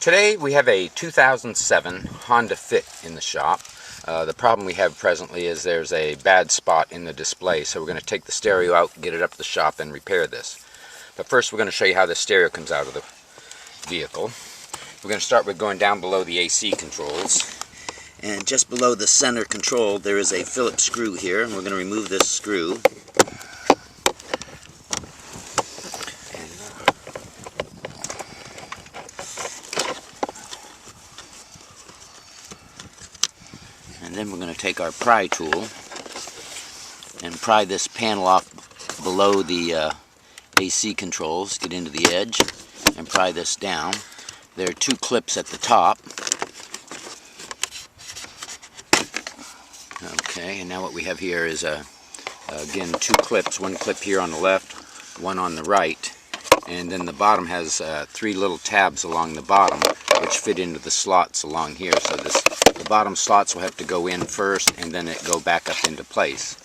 Today we have a 2007 Honda Fit in the shop. The problem we have presently is there's a bad spot in the display, so we're going to take the stereo out, get it up to the shop, and repair this. But first we're going to show you how the stereo comes out of the vehicle. We're going to start with going down below the AC controls. And just below the center control there is a Phillips screw here, and we're going to remove this screw. And then we're going to take our pry tool and pry this panel off below the AC controls, get into the edge, and pry this down. There are two clips at the top. Okay, and now what we have here is, again, two clips. One clip here on the left, one on the right. And then the bottom has three little tabs along the bottom, which fit into the slots along here. So the bottom slots will have to go in first, and then it go back up into place.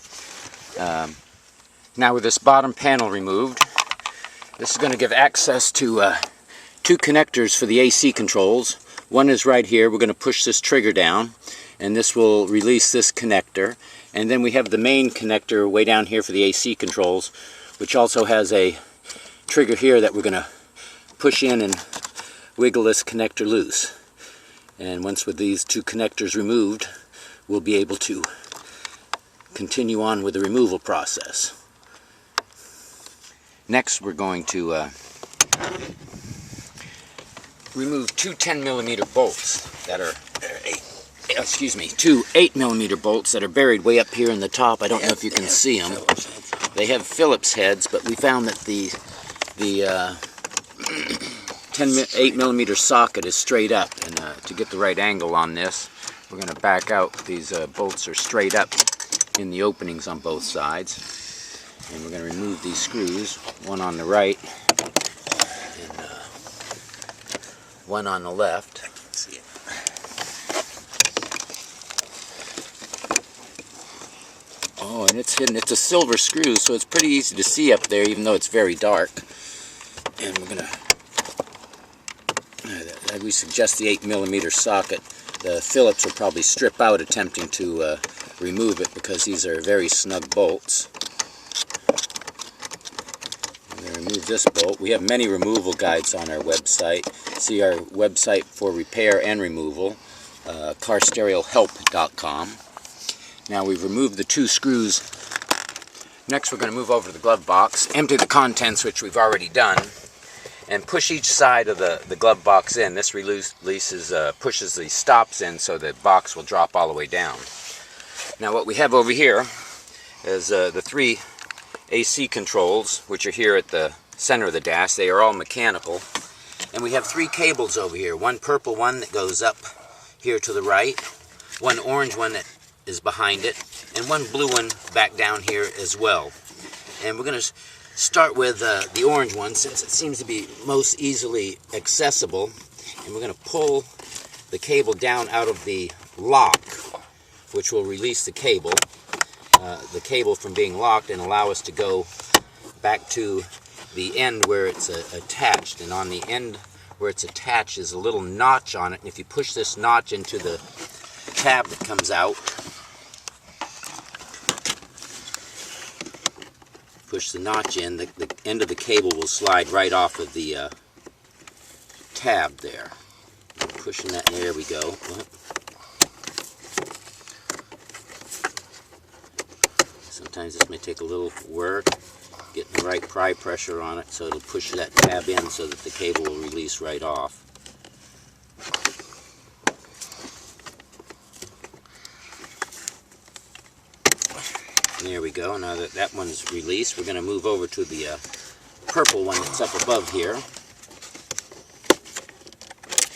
Now with this bottom panel removed, this is going to give access to two connectors for the AC controls. One is right here. We're going to push this trigger down, and this will release this connector. And then we have the main connector way down here for the AC controls, which also has a trigger here that we're going to push in and wiggle this connector loose. And once with these two connectors removed, we'll be able to continue on with the removal process. Next we're going to remove two 10mm bolts that are, two 8mm bolts that are buried way up here in the top. I don't know if you can see them. They have Phillips heads, but we found that the 8mm socket is straight up, and to get the right angle on this, we're going to back out. These bolts are straight up in the openings on both sides, and we're going to remove these screws, one on the right and one on the left. Oh, and it's hidden. It's a silver screw, so it's pretty easy to see up there, even though it's very dark. And we're going to, we suggest the 8mm socket. The Phillips will probably strip out attempting to remove it, because these are very snug bolts. I'm going to remove this bolt. We have many removal guides on our website. See our website for repair and removal, carstereohelp.com. Now we've removed the two screws. Next we're going to move over to the glove box, empty the contents, which we've already done, and push each side of the glove box in. This pushes the stops in, so the box will drop all the way down. Now what we have over here is the three AC controls, which are here at the center of the dash. They are all mechanical. And we have three cables over here. One purple one that goes up here to the right, one orange one that is behind it, and one blue one back down here as well. And we're going to start with the orange one, since it seems to be most easily accessible. And we're going to pull the cable down out of the lock, which will release the cable from being locked, and allow us to go back to the end where it's attached. And on the end where it's attached is a little notch on it, and if you push this notch into the tab that comes out, push the notch in, the end of the cable will slide right off of the tab there. Pushing that, there we go. Sometimes this may take a little work, getting the right pry pressure on it, so it'll push that tab in so that the cable will release right off. There we go. Now that that one's released, we're going to move over to the purple one that's up above here.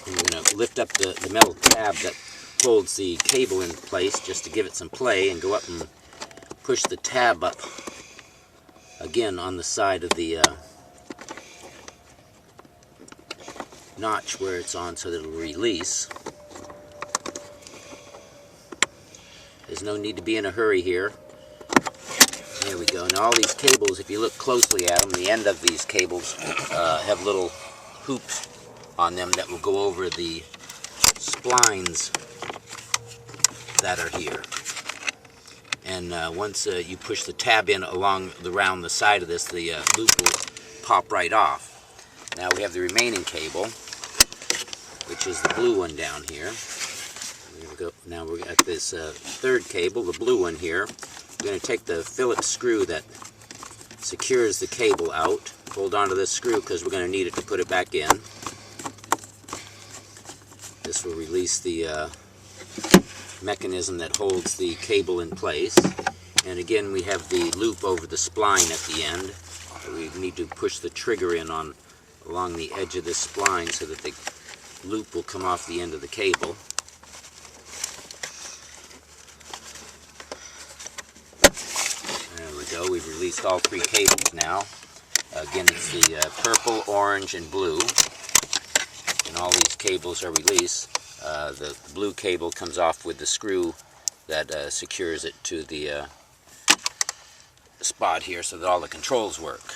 And we're going to lift up the metal tab that holds the cable in place, just to give it some play, and go up and push the tab up again on the side of the notch where it's on, so that it'll release. There's no need to be in a hurry here. There we go. Now all these cables, if you look closely at them, the end of these cables have little hoops on them that will go over the splines that are here. And once you push the tab in around the side of this, the loop will pop right off. Now we have the remaining cable, which is the blue one down here. Now we're at this third cable, the blue one here. We're going to take the Phillips screw that secures the cable out. Hold on to this screw because we're going to need it to put it back in. This will release the mechanism that holds the cable in place. And again, we have the loop over the spline at the end. We need to push the trigger in along the edge of this spline so that the loop will come off the end of the cable. There we go. We've released all three cables now. Again, it's the purple, orange, and blue. And all these cables are released. The blue cable comes off with the screw that secures it to the spot here so that all the controls work.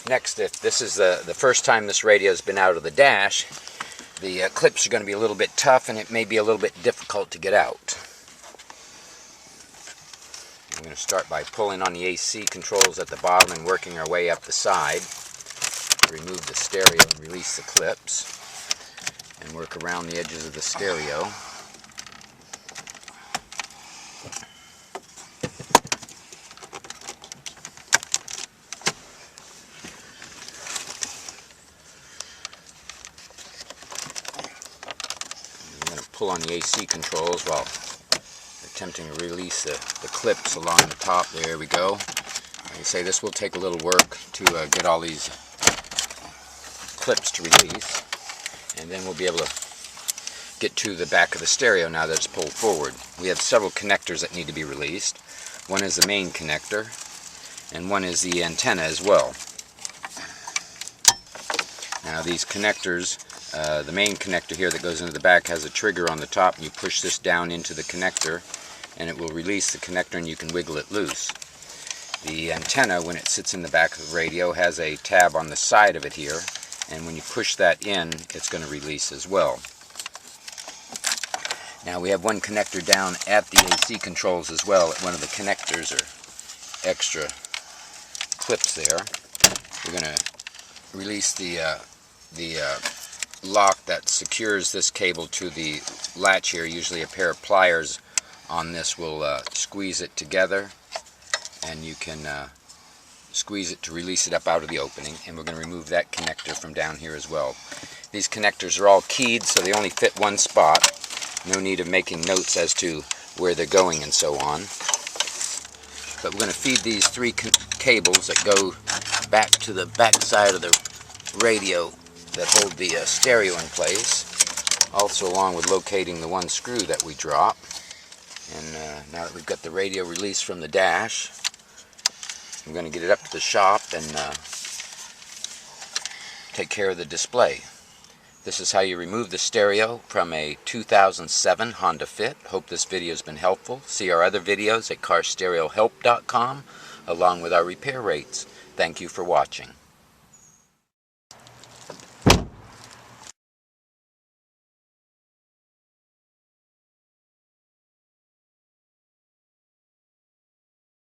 Next, if this is the first time this radio has been out of the dash, the clips are going to be a little bit tough and it may be a little bit difficult to get out. I'm going to start by pulling on the AC controls at the bottom and working our way up the side. Remove the stereo and release the clips. And work around the edges of the stereo. I'm going to pull on the AC controls while attempting to release the clips along the top. There we go. Like I say, this will take a little work to get all these clips to release. And then we'll be able to get to the back of the stereo now that it's pulled forward. We have several connectors that need to be released. One is the main connector, and one is the antenna as well. Now these connectors, the main connector here that goes into the back has a trigger on the top, and you push this down into the connector, and it will release the connector and you can wiggle it loose. The antenna, when it sits in the back of the radio, has a tab on the side of it here. And when you push that in, it's going to release as well. Now we have one connector down at the AC controls as well. One of the connectors are extra clips there. We're going to release the lock that secures this cable to the latch here. Usually a pair of pliers on this will squeeze it together, and you can squeeze it to release it up out of the opening. And we're going to remove that connector from down here as well. These connectors are all keyed, so they only fit one spot. No need of making notes as to where they're going and so on. But we're going to feed these three cables that go back to the back side of the radio that hold the stereo in place, also along with locating the one screw that we drop. And now that we've got the radio released from the dash, I'm going to get it up to the shop and take care of the display. This is how you remove the stereo from a 2007 Honda Fit. Hope this video has been helpful. See our other videos at carstereohelp.com along with our repair rates. Thank you for watching.